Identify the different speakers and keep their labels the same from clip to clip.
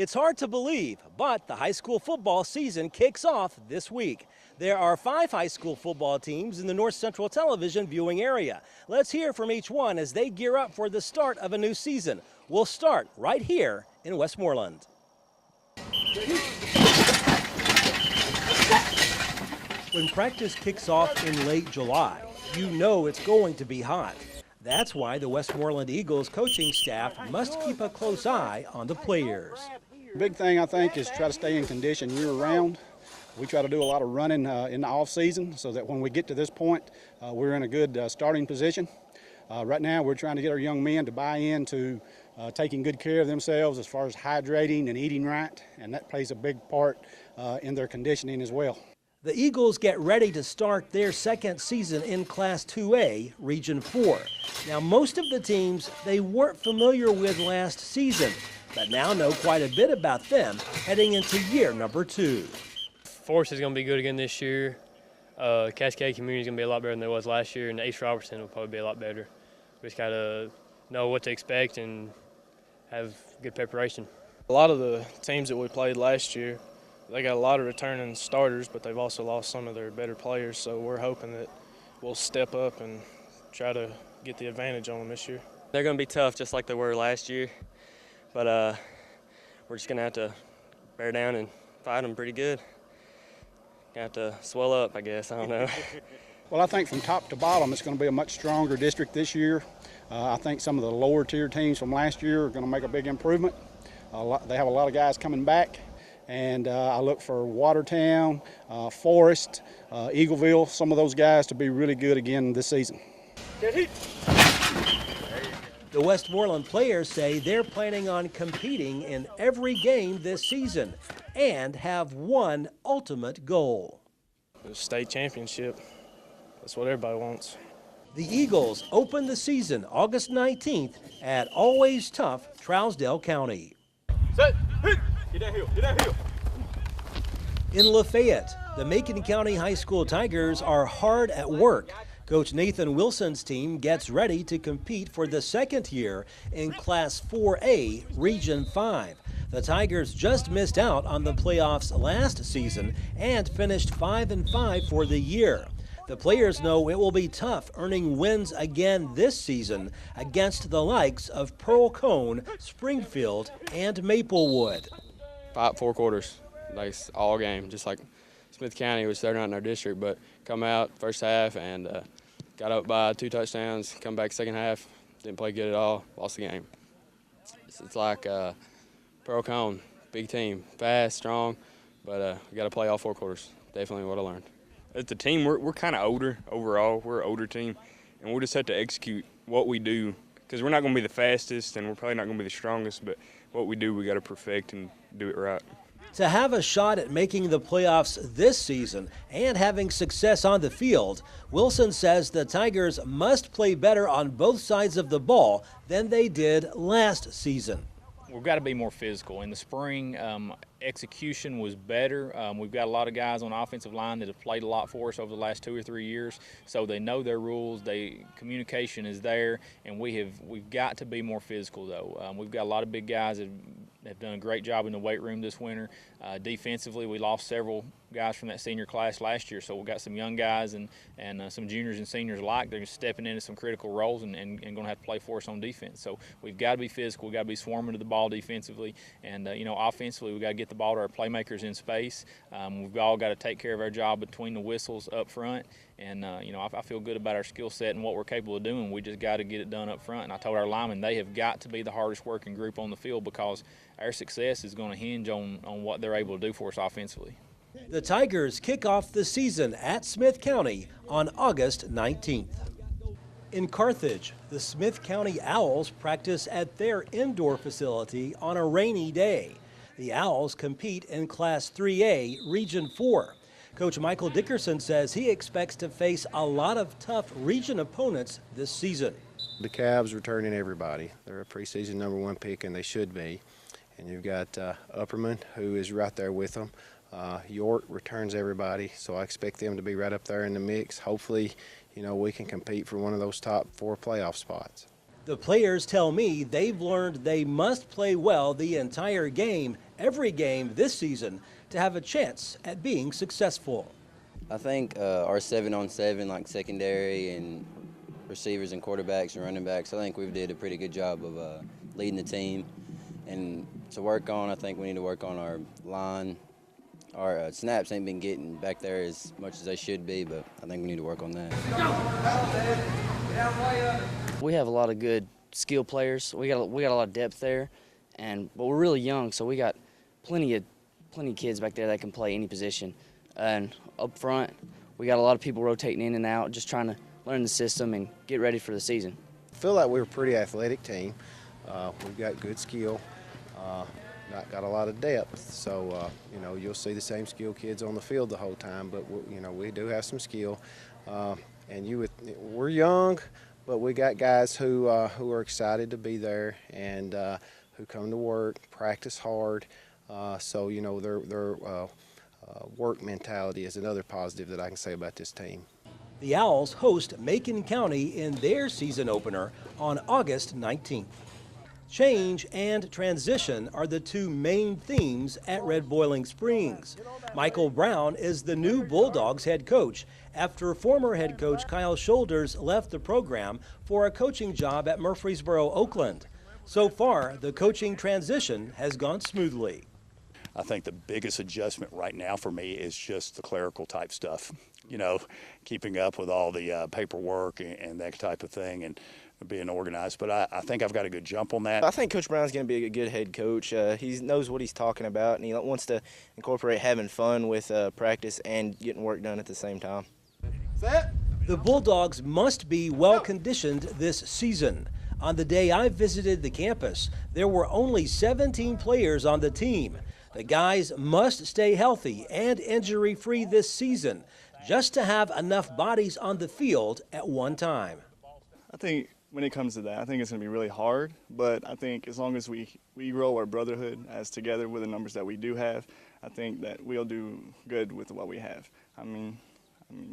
Speaker 1: It's hard to believe, but the high school football season kicks off this week. There are 5 high school football teams in the North Central television viewing area. Let's hear from each one as they gear up for the start of a new season. We'll start right here in Westmoreland. When practice kicks off in late July, you know it's going to be hot. That's why the Westmoreland Eagles coaching staff must keep a close eye on the players.
Speaker 2: Big thing, I think, is try to stay in condition year-round. We try to do a lot of running in the off-season so that when we get to this point, we're in a good starting position. Right now, we're trying to get our young men to buy into taking good care of themselves as far as hydrating and eating right, and that plays a big part in their conditioning as well.
Speaker 1: The Eagles get ready to start their second season in Class 2A, Region 4. Now, most of the teams they weren't familiar with last season, but now know quite a bit about them heading into year number 2.
Speaker 3: Forest is going to be good again this year. Cascade Community is going to be a lot better than it was last year, and Ace Robertson will probably be a lot better. We just got to know what to expect and have good preparation.
Speaker 4: A lot of the teams that we played last year, they got a lot of returning starters, but they've also lost some of their better players, so we're hoping that we'll step up and try to get the advantage on them this year.
Speaker 5: They're going to be tough just like they were last year, but we're just going to have to bear down and fight them pretty good. Have to swell up, I guess. I don't know.
Speaker 2: Well, I think from top to bottom, it's going to be a much stronger district this year. I think some of the lower tier teams from last year are going to make a big improvement. They have a lot of guys coming back, and I look for Watertown, Forest, Eagleville, some of those guys to be really good again this season.
Speaker 1: The Westmoreland players say they're planning on competing in every game this season and have one ultimate goal.
Speaker 4: The state championship, that's what everybody wants.
Speaker 1: The Eagles open the season August 19th at always tough Trousdale County.
Speaker 6: Set, hit, get that hill, get that hill.
Speaker 1: In Lafayette, the Macon County High School Tigers are hard at work. Coach Nathan Wilson's team gets ready to compete for the second year in Class 4A, Region 5. The Tigers just missed out on the playoffs last season and finished 5-5 for the year. The players know it will be tough earning wins again this season against the likes of Pearl Cone, Springfield, and Maplewood.
Speaker 5: 4 quarters, like all game, just like Smith County, which they're not in our district, but come out first half and got up by 2 touchdowns, come back second half, didn't play good at all, lost the game. It's like Pearl Cone, big team, fast, strong, but we got to play all 4 quarters. Definitely what I learned.
Speaker 7: As a team, we're kind of older overall. We're an older team, and we'll just have to execute what we do because we're not going to be the fastest and we're probably not going to be the strongest, but what we do, we got to perfect and do it right.
Speaker 1: To have a shot at making the playoffs this season and having success on the field, Wilson says the Tigers must play better on both sides of the ball than they did last season.
Speaker 8: We've got to be more physical. In the spring, execution was better. We've got a lot of guys on the offensive line that have played a lot for us over the last 2 or 3 years, so they know their rules. Communication is there, and we've got to be more physical though. We've got a lot of big guys that have done a great job in the weight room this winter. Defensively, we lost several guys from that senior class last year, so we've got some young guys and some juniors and seniors alike. They're stepping into some critical roles and going to have to play for us on defense. So we've got to be physical. We've got to be swarming to the ball defensively, and offensively, we've got to get the ball to our playmakers in space. We've all got to take care of our job between the whistles up front. And, I feel good about our skill set and what we're capable of doing. We just got to get it done up front. And I told our linemen they have got to be the hardest working group on the field because our success is going to hinge on what they're able to do for us offensively.
Speaker 1: The Tigers kick off the season at Smith County on August 19th. In Carthage, the Smith County Owls practice at their indoor facility on a rainy day. The Owls compete in Class 3A, Region 4. Coach Michael Dickerson says he expects to face a lot of tough region opponents this season.
Speaker 9: The Cavs returning everybody. They're a preseason #1 pick, and they should be. And you've got Upperman, who is right there with them. York returns everybody, so I expect them to be right up there in the mix. Hopefully, we can compete for one of those top 4 playoff spots.
Speaker 1: The players tell me they've learned they must play well the entire game, every game this season, to have a chance at being successful.
Speaker 10: I think our 7-on-7, like secondary and receivers and quarterbacks and running backs, I think we've did a pretty good job of leading the team. And to work on, I think we need to work on our line. Our snaps ain't been getting back there as much as they should be, but I think we need to work on that.
Speaker 11: We have a lot of good skill players. We got a lot of depth there, but we're really young, so we got plenty of kids back there that can play any position. And up front, we got a lot of people rotating in and out, just trying to learn the system and get ready for the season.
Speaker 9: I feel like we're a pretty athletic team. We've got good skill, not got a lot of depth. So, you'll see the same skill kids on the field the whole time, but, we do have some skill. We're young, but we got guys who are excited to be there and who come to work, practice hard. So, their work mentality is another positive that I can say about this team.
Speaker 1: The Owls host Macon County in their season opener on August 19th. Change and transition are the two main themes at Red Boiling Springs. Michael Brown is the new Bulldogs head coach after former head coach Kyle Shoulders left the program for a coaching job at Murfreesboro, Oakland. So far, the coaching transition has gone smoothly.
Speaker 12: I think the biggest adjustment right now for me is just the clerical type stuff, keeping up with all the paperwork and that type of thing and being organized. But I think I've got a good jump on that.
Speaker 13: I think Coach Brown's going to be a good head coach. He knows what he's talking about, and he wants to incorporate having fun with practice and getting work done at the same time.
Speaker 1: The Bulldogs must be well conditioned this season. On the day I visited the campus, there were only 17 players on the team. The guys must stay healthy and injury-free this season just to have enough bodies on the field at one time.
Speaker 14: I think when it comes to that, I think it's going to be really hard, but I think as long as we grow our brotherhood as together with the numbers that we do have, I think that we'll do good with what we have. I mean,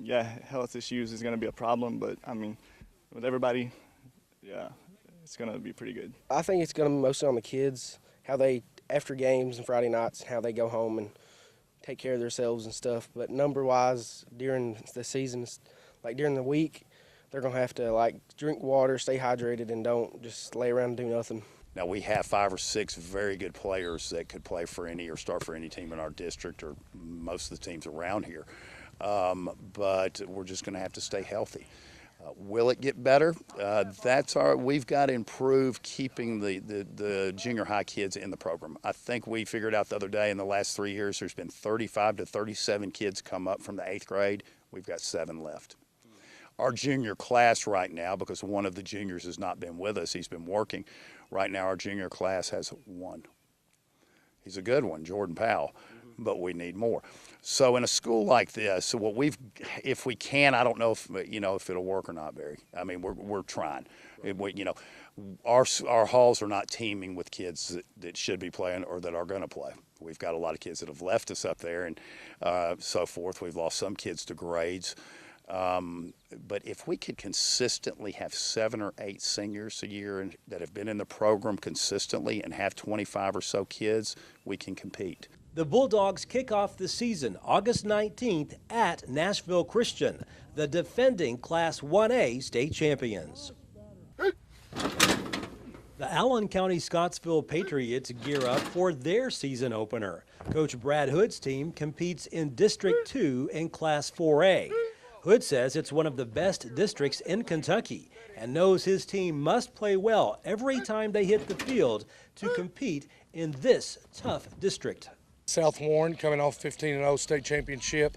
Speaker 14: yeah, health issues is going to be a problem, but with everybody, yeah, it's going to be pretty good.
Speaker 15: I think it's going to be mostly on the kids, how they, after games and Friday nights, how they go home and take care of themselves and stuff. But number-wise, during the season, like during the week, they're going to have to drink water, stay hydrated, and don't just lay around and do nothing.
Speaker 12: Now, we have 5 or 6 very good players that could play for any or start for any team in our district or most of the teams around here. But we're just going to have to stay healthy. Will it get better? We've got to improve keeping the junior high kids in the program. I think we figured out the other day in the last 3 years there's been 35 to 37 kids come up from the 8th grade. We've got 7 left. Our junior class right now, because one of the juniors has not been with us, he's been working. Right now our junior class has 1. He's a good one, Jordan Powell, but we need more. So in a school like this, so if we can, I don't know if it'll work or not, Barry. I mean, we're trying. Our halls are not teeming with kids that should be playing or that are going to play. We've got a lot of kids that have left us up there and so forth. We've lost some kids to grades. But if we could consistently have 7 or 8 seniors a year that have been in the program consistently and have 25 or so kids, we can compete.
Speaker 1: The Bulldogs kick off the season August 19th at Nashville Christian, the defending Class 1A state champions. The Allen County Scottsville Patriots gear up for their season opener. Coach Brad Hood's team competes in District 2 in Class 4A. Hood says it's one of the best districts in Kentucky and knows his team must play well every time they hit the field to compete in this tough district.
Speaker 16: South Warren coming off 15-0 state championship.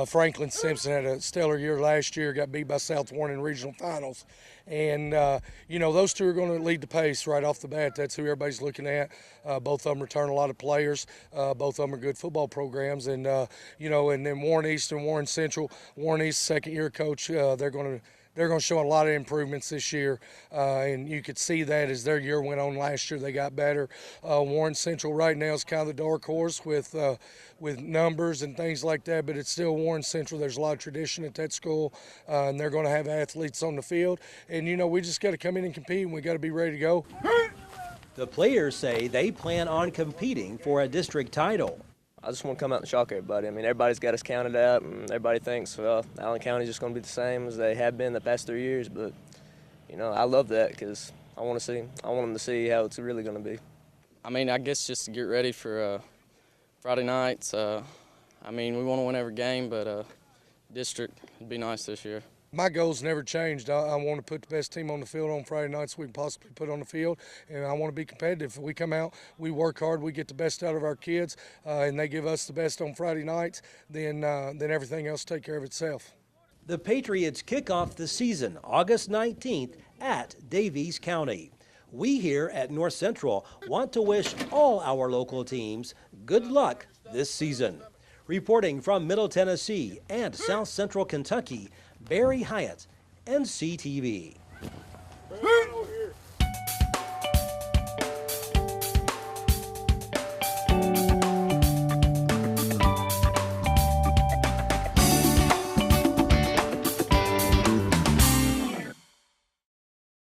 Speaker 16: Franklin Simpson had a stellar year last year, got beat by South Warren in regional finals. And, those two are going to lead the pace right off the bat. That's who everybody's looking at. Both of them return a lot of players. Both of them are good football programs. And, and then Warren East and Warren Central. Warren East, second-year coach, they're going to they're going to show a lot of improvements this year, and you could see that as their year went on last year. They got better. Warren Central right now is kind of the dark horse with numbers and things like that, but it's still Warren Central. There's a lot of tradition at that school, and they're going to have athletes on the field. And, you know, we just got to come in and compete, and we got to be ready to go.
Speaker 1: The players say they plan on competing for a district title.
Speaker 17: I just want to come out and shock everybody. I mean, everybody's got us counted out, and everybody thinks, well, Allen County's just going to be the same as they have been the past 3 years. But, you know, I love that because I want them to see how it's really going to be.
Speaker 5: I mean, I guess just to get ready for Friday nights. I mean, we want to win every game, but district would be nice this year.
Speaker 16: My goals never changed. I want to put the best team on the field on Friday nights we can possibly put on the field, and I want to be competitive. If we come out, we work hard, we get the best out of our kids, and they give us the best on Friday nights, then everything else take care of itself.
Speaker 1: The Patriots kick off the season August 19th at Davies County. We here at North Central want to wish all our local teams good luck this season. Reporting from Middle Tennessee and South Central Kentucky, Barry Hyatt, NCTV.